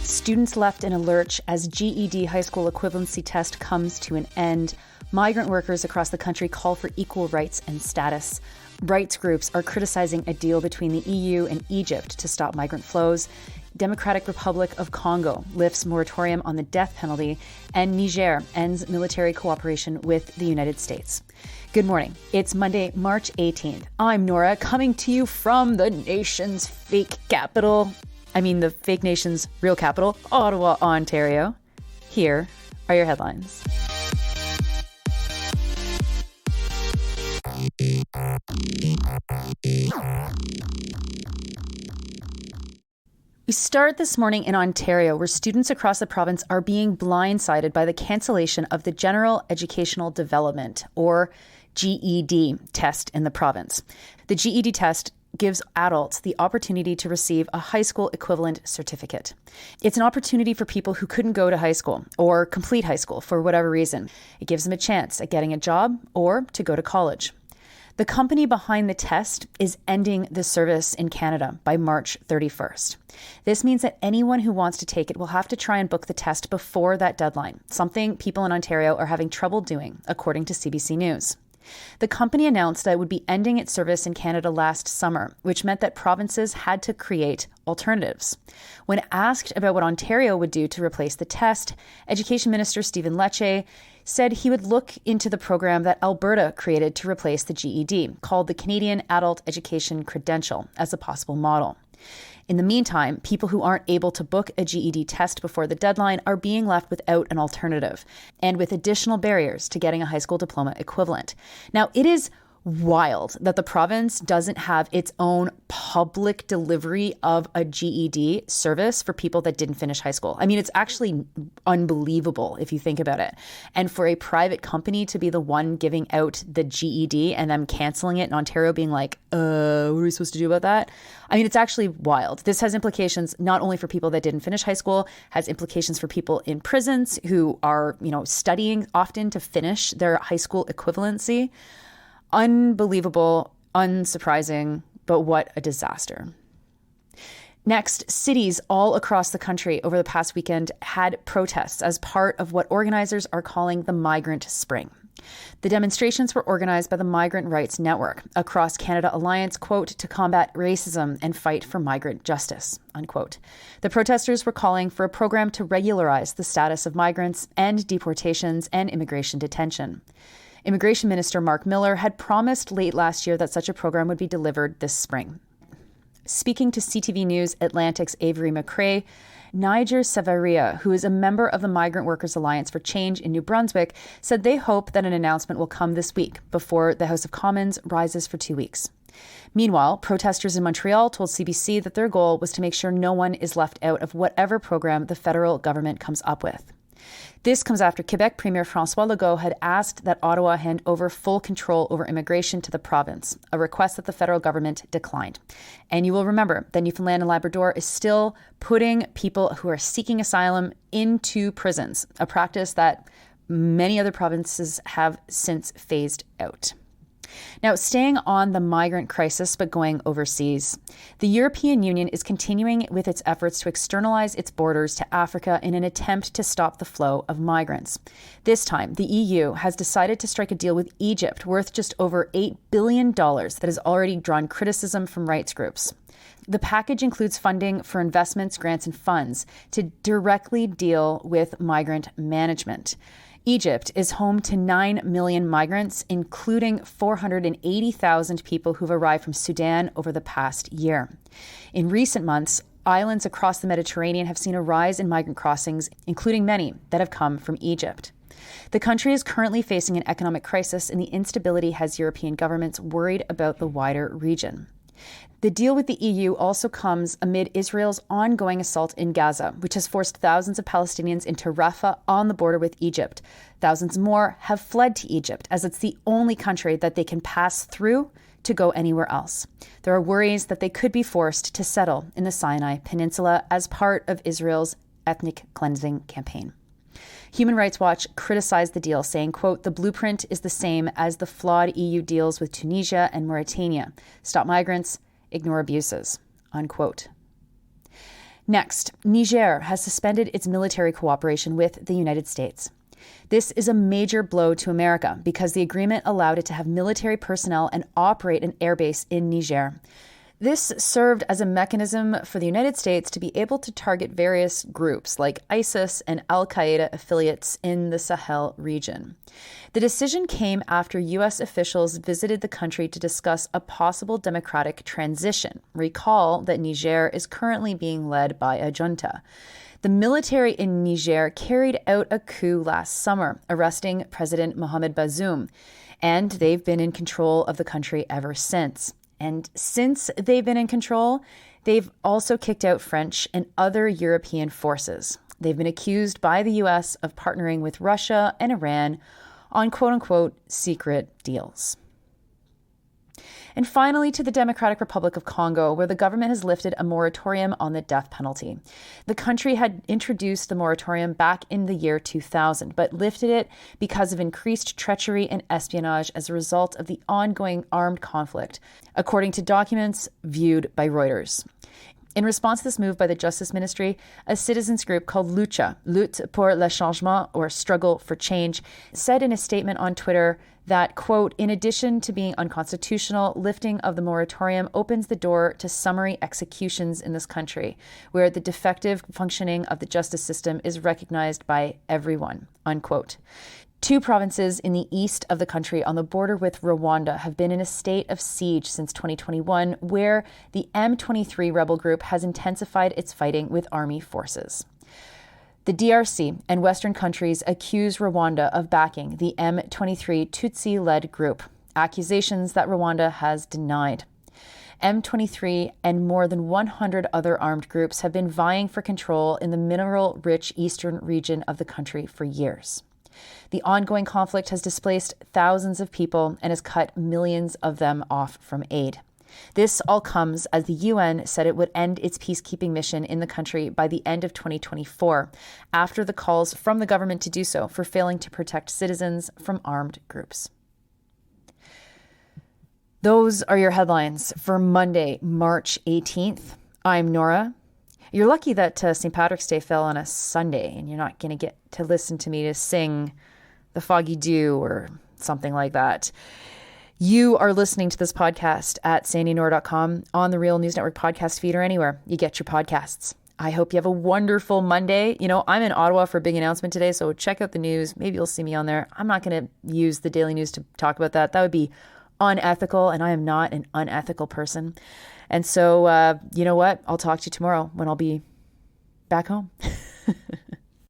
Students left in a lurch as GED high school equivalency test comes to an end. Migrant workers across the country call for equal rights and status. Rights groups are criticizing a deal between the EU and Egypt to stop migrant flows. Democratic Republic of Congo lifts moratorium on the death penalty, and Niger ends military cooperation with the United States. Good morning. It's Monday, March 18th. I'm Nora, coming to you from the nation's fake capital. The fake nation's real capital, Ottawa, Ontario. Here are your headlines. We start this morning in Ontario, where students across the province are being blindsided by the cancellation of the General Educational Development, or GED, test in the province. The GED test gives adults the opportunity to receive a high school equivalent certificate. It's an opportunity for people who couldn't go to high school or complete high school for whatever reason. It gives them a chance at getting a job or to go to college. The company behind the test is ending the service in Canada by March 31st. This means that anyone who wants to take it will have to try and book the test before that deadline, something people in Ontario are having trouble doing, according to CBC News. The company announced that it would be ending its service in Canada last summer, which meant that provinces had to create alternatives. When asked about what Ontario would do to replace the test, Education Minister Stephen Lecce said he would look into the program that Alberta created to replace the GED, called the Canadian Adult Education Credential, as a possible model. In the meantime, people who aren't able to book a GED test before the deadline are being left without an alternative and with additional barriers to getting a high school diploma equivalent. Now, it is wild that the province doesn't have its own public delivery of a GED service for people that didn't finish high school. It's actually unbelievable if you think about it. And for a private company to be the one giving out the GED and them canceling it in Ontario being like, what are we supposed to do about that? It's actually wild. This has implications not only for people that didn't finish high school, has implications for people in prisons who are, studying often to finish their high school equivalency. Unbelievable, unsurprising, but what a disaster. Next, cities all across the country over the past weekend had protests as part of what organizers are calling the Migrant Spring. The demonstrations were organized by the Migrant Rights Network, a Cross Canada Alliance, quote, to combat racism and fight for migrant justice, unquote. The protesters were calling for a program to regularize the status of migrants and deportations and immigration detention. Immigration Minister Mark Miller had promised late last year that such a program would be delivered this spring. Speaking to CTV News Atlantic's Avery McRae, Niger Savaria, who is a member of the Migrant Workers Alliance for Change in New Brunswick, said they hope that an announcement will come this week before the House of Commons rises for 2 weeks. Meanwhile, protesters in Montreal told CBC that their goal was to make sure no one is left out of whatever program the federal government comes up with. This comes after Quebec Premier François Legault had asked that Ottawa hand over full control over immigration to the province, a request that the federal government declined. And you will remember that Newfoundland and Labrador is still putting people who are seeking asylum into prisons, a practice that many other provinces have since phased out. Now, staying on the migrant crisis, but going overseas, the European Union is continuing with its efforts to externalize its borders to Africa in an attempt to stop the flow of migrants. This time, the EU has decided to strike a deal with Egypt worth just over $8 billion that has already drawn criticism from rights groups. The package includes funding for investments, grants, and funds to directly deal with migrant management. Egypt is home to 9 million migrants, including 480,000 people who've arrived from Sudan over the past year. In recent months, islands across the Mediterranean have seen a rise in migrant crossings, including many that have come from Egypt. The country is currently facing an economic crisis, and the instability has European governments worried about the wider region. The deal with the EU also comes amid Israel's ongoing assault in Gaza, which has forced thousands of Palestinians into Rafah on the border with Egypt. Thousands more have fled to Egypt, as it's the only country that they can pass through to go anywhere else. There are worries that they could be forced to settle in the Sinai Peninsula as part of Israel's ethnic cleansing campaign. Human Rights Watch criticized the deal, saying, quote, "The blueprint is the same as the flawed EU deals with Tunisia and Mauritania. Stop migrants, ignore abuses," unquote. Next, Niger has suspended its military cooperation with the United States. This is a major blow to America because the agreement allowed it to have military personnel and operate an airbase in Niger. This served as a mechanism for the United States to be able to target various groups like ISIS and Al-Qaeda affiliates in the Sahel region. The decision came after U.S. officials visited the country to discuss a possible democratic transition. Recall that Niger is currently being led by a junta. The military in Niger carried out a coup last summer, arresting President Mohamed Bazoum, and they've been in control of the country ever since. And since they've been in control, they've also kicked out French and other European forces. They've been accused by the U.S. of partnering with Russia and Iran on quote-unquote secret deals. And finally, to the Democratic Republic of Congo, where the government has lifted a moratorium on the death penalty. The country had introduced the moratorium back in the year 2000, but lifted it because of increased treachery and espionage as a result of the ongoing armed conflict, according to documents viewed by Reuters. In response to this move by the Justice Ministry, a citizens group called Lucha, Lutte pour le Changement, or Struggle for Change, said in a statement on Twitter that, quote, "In addition to being unconstitutional, lifting of the moratorium opens the door to summary executions in this country, where the defective functioning of the justice system is recognized by everyone," unquote. 2 provinces in the east of the country on the border with Rwanda have been in a state of siege since 2021, where the M23 rebel group has intensified its fighting with army forces. The DRC and Western countries accuse Rwanda of backing the M23 Tutsi-led group, accusations that Rwanda has denied. M23 and more than 100 other armed groups have been vying for control in the mineral-rich eastern region of the country for years. The ongoing conflict has displaced thousands of people and has cut millions of them off from aid. This all comes as the UN said it would end its peacekeeping mission in the country by the end of 2024, after the calls from the government to do so for failing to protect citizens from armed groups. Those are your headlines for Monday, March 18th. I'm Nora. You're lucky that St. Patrick's Day fell on a Sunday and you're not going to get to listen to me to sing The Foggy Dew or something like that. You are listening to this podcast at sandynora.com, on the Real News Network podcast feed, or anywhere you get your podcasts. I hope you have a wonderful Monday. You know, I'm in Ottawa for a big announcement today, so check out the news. Maybe you'll see me on there. I'm not going to use the Daily News to talk about that. That would be unethical, and I am not an unethical person. And so, you know what? I'll talk to you tomorrow when I'll be back home.